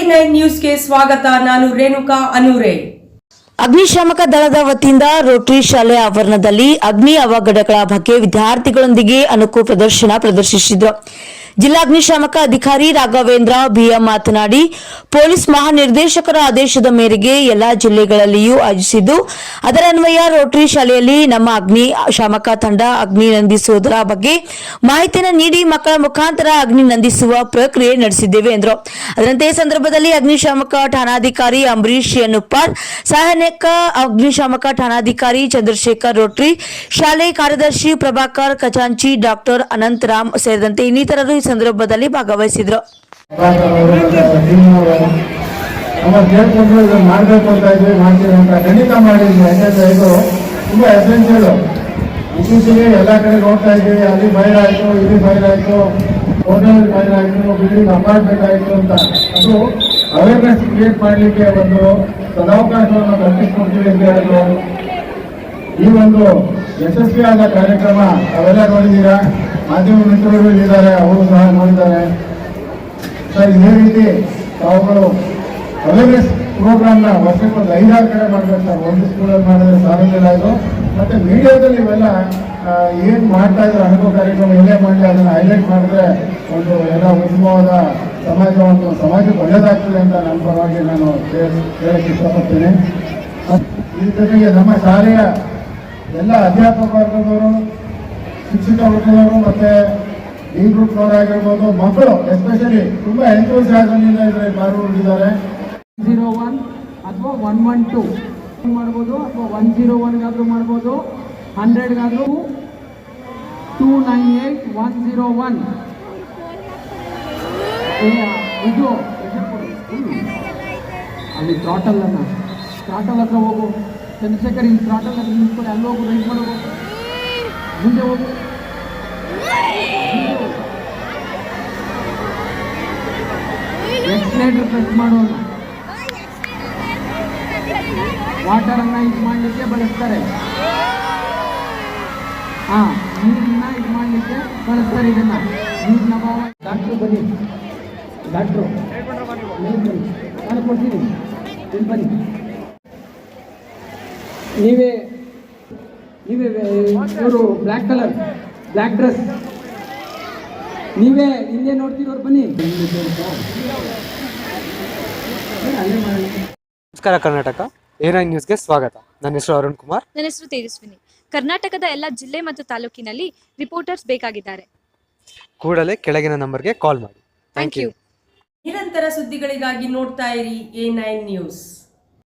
A9 ನ್ಯೂಸ್ಗೆ ಸ್ವಾಗತ. ನಾನು ರೇಣುಕಾ ಅನೂರೆ. ಅಗ್ನಿಶಾಮಕ ದಳದ ವತಿಯಿಂದ ರೋಟರಿ ಶಾಲೆ ಆವರಣದಲ್ಲಿ ಅಗ್ನಿ ಅವಘಡಗಳ ಬಗ್ಗೆ ವಿದ್ಯಾರ್ಥಿಗಳೊಂದಿಗೆ ಅನುಕು ಪ್ರದರ್ಶಿಸಿದರು. ಜಿಲ್ಲಾ ಅಗ್ನಿಶಾಮಕ ಅಧಿಕಾರಿ ರಾಘವೇಂದ್ರ ಬಿಎಂ ಮಾತನಾಡಿ, ಪೊಲೀಸ್ ಮಹಾನಿರ್ದೇಶಕರ ಆದೇಶದ ಮೇರೆಗೆ ಎಲ್ಲಾ ಜಿಲ್ಲೆಗಳಲ್ಲಿಯೂ ಆಯೋಜಿಸಿದ್ದು, ಅದರನ್ವಯ ರೋಟರಿ ಶಾಲೆಯಲ್ಲಿ ನಮ್ಮ ಅಗ್ನಿ ಶಾಮಕ ತಂಡ ಅಗ್ನಿ ನಂದಿಸುವುದರ ಬಗ್ಗೆ ಮಾಹಿತಿಯನ್ನು ನೀಡಿ ಮಕ್ಕಳ ಮುಖಾಂತರ ಅಗ್ನಿ ನಂದಿಸುವ ಪ್ರಕ್ರಿಯೆ ನಡೆಸಿದ್ದೇವೆ ಎಂದರು. ಅದರಂತೆ ಸಂದರ್ಭದಲ್ಲಿ ಅಗ್ನಿಶಾಮಕ ಠಾಣಾಧಿಕಾರಿ ಅಂಬರೀಶ್ ಎನ್ನುಪ್ಪಾರ್, ಸಹಾಯಕ ಅಗ್ನಿಶಾಮಕ ಠಾಣಾಧಿಕಾರಿ ಚಂದ್ರಶೇಖರ್, ರೋಟರಿ ಶಾಲೆ ಕಾರ್ಯದರ್ಶಿ ಪ್ರಭಾಕರ್ ಖಜಾಂಚಿ, ಡಾಕ್ಟರ್ ಅನಂತರಾಮ್ ಸೇರಿದಂತೆ ಇನ್ನಿತರರು ಸಂದರ್ಭದಲ್ಲಿ ಭಾಗವಹಿಸಿದ್ರು. ಮಾಡಬೇಕು ಅಂತ ಇದ್ವಿ, ಮಾಡ್ತೀವಿ ಅಂತ ಖಂಡಿತ ಮಾಡಿದ್ವಿ. ಯಾಕಂದ್ರೆ ಇದು ತುಂಬಾ ಎಸೆನ್ಷಿಯಲ್. ಇತ್ತೀಚೆಗೆ ಎಲ್ಲ ಕಡೆ ನೋಡ್ತಾ ಇದ್ದೀವಿ, ಅಲ್ಲಿ ಫೈರ್ ಆಯ್ತು, ಇಲ್ಲಿ ಫೈರ್ ಆಯ್ತು, ಹೋಟೆಲ್ ಫೈರ್ ಆಯ್ತು, ಬಿಲ್ಡಿಂಗ್ ಅಪಾರ್ಟ್ಮೆಂಟ್ ಆಯ್ತು ಅಂತ. ಅದು ಅವೇರ್ನೆಸ್ ಕ್ರಿಯೇಟ್ ಮಾಡಲಿಕ್ಕೆ ಒಂದು ಸದಾವಕಾಶವನ್ನು ಕಲ್ಪಿಸಿಕೊಡ್ತೀವಿ ಅಂತ ಹೇಳಿದ್ರು. ಈ ಒಂದು ಯಶಸ್ವಿಯಾದ ಕಾರ್ಯಕ್ರಮ ಅವೆಲ್ಲ ನೋಡಿದ್ದೀರಾ, ಮಾಧ್ಯಮ ಮಿತ್ರರು ಇದ್ದಾರೆ, ಅವರು ಸಹ ನೋಡಿದ್ದಾರೆ. ಸರ್, ಇದೇ ರೀತಿ ತಾವುಗಳು ಅವೇರ್ನೆಸ್ ಪ್ರೋಗ್ರಾಮ್ನ ವರ್ಷಕ್ಕೊಂದು 5-6 ಕಡೆ ಮಾಡ್ಬೇಕು ಸರ್. ಒಂದು ಸ್ಕೂಲಲ್ಲಿ ಮಾಡಿದ್ರೆ ಸಾಲಂಗಿಲ್ಲ ಇದು. ಮತ್ತೆ ಮೀಡಿಯಾದಲ್ಲಿ ಇವೆಲ್ಲ ಏನು ಮಾಡ್ತಾ ಇದ್ರು ಅನುಭವ ಕಾರ್ಯಕ್ರಮ ಎಲ್ಲೇ ಮಾಡಲಿ ಅದನ್ನು ಹೈಲೈಟ್ ಮಾಡಿದ್ರೆ ಒಂದು ಎಲ್ಲ ಉತ್ತಮವಾದ ಸಮಾಜಕ್ಕೆ ಒಳ್ಳೆಯದಾಗ್ತದೆ ಅಂತ ನನ್ನ ಪರವಾಗಿ ನಾನು ಹೇಳಕ್ಕೆ ಇಷ್ಟಪಡ್ತೇನೆ. ಇದ್ರ ಜೊತೆಗೆ ನಮ್ಮ ಶಾಲೆಯ ಎಲ್ಲ ಅಧ್ಯಾಪಕ ವರ್ಗದವರು, ಶಿಕ್ಷಕ ವರ್ಗದವರು ಮತ್ತೆ ಈ ಗ್ರೂಪ್ನವರಾಗಿರ್ಬೋದು, ಮಕ್ಕಳು ಎಸ್ಪೆಷಲಿ ತುಂಬಾ ಎಂಥೂಸಿಯಾಸಮ್ನಿಂದ ಇದರಲ್ಲಿ ಪಾಲ್ಗೊಂಡಿದ್ದಾರೆ. 01 ಅಥವಾ 112 ಮಾಡ್ಬೋದು, ಅಥವಾ 101ಗಾದ್ರೂ ಮಾಡ್ಬೋದು, 100ಗಾದ್ರೂ 298101. ಇದು ಅಲ್ಲಿ ಥ್ರಾಟಲ್ ಹತ್ರ ಹೋಗು ಚಂದ್ರಶೇಖರ್, ಇಲ್ಲಿ ಥ್ರಾಟಲ್ ಹತ್ರ ನಿಂತ್ಕೊಂಡು ಅಲ್ಲಿ ಹೋಗು, ರೈಸ್ ಮಾಡೋದು, ಮುಂದೆ ಹೋಗು. ಎಕ್ಸ್ಲೇಟರ್ ಪ್ರೆಸ್ ಮಾಡೋದು. ವಾಟರನ್ನು ಇದು ಮಾಡಲಿಕ್ಕೆ ಬಳಸ್ತಾರೆ, ನೀರನ್ನ ಇದು ಮಾಡಲಿಕ್ಕೆ ಬಳಸ್ತಾರೆ. ಇದನ್ನ ನೀರಿನ ಭಾವ. ಡಾಕ್ಟ್ರು ಬನ್ನಿ, ಡಾಕ್ಟ್ರು ನಾನು ಕೊಡ್ತೀನಿ, ಇಲ್ಲಿ ಬನ್ನಿ. ನೀವೇ ಇವರು ಬ್ಲ್ಯಾಕ್ ಕಲರ್ ಬ್ಲ್ಯಾಕ್ ಡ್ರೆಸ್, ನೀವೇ ಇಲ್ಲೇ ನೋಡ್ತಿರೋರು ಬನ್ನಿ. ನಮಸ್ಕಾರ ಕರ್ನಾಟಕ, A9 ನ್ಯೂಸ್ಗೆ ಸ್ವಾಗತ. ನನ್ನ ಹೆಸರು ಅರುಣ್ ಕುಮಾರ್. ನನ್ನ ಹೆಸರು ತೇಜಸ್ವಿನಿ. ಕರ್ನಾಟಕದ ಎಲ್ಲ ಜಿಲ್ಲೆ ಮತ್ತು ತಾಲೂಕಿನಲ್ಲಿ ರಿಪೋರ್ಟರ್ಸ್ ಬೇಕಾಗಿದ್ದಾರೆ. ಕೂಡಲೇ ಕೆಳಗಿನ ನಂಬರ್ಗೆ ಕಾಲ್ ಮಾಡಿ. Thank you. ನಿರಂತರ ಸುದ್ದಿಗಳಿಗಾಗಿ ನೋಡ್ತಾ ಇರಿ A9 ನ್ಯೂಸ್.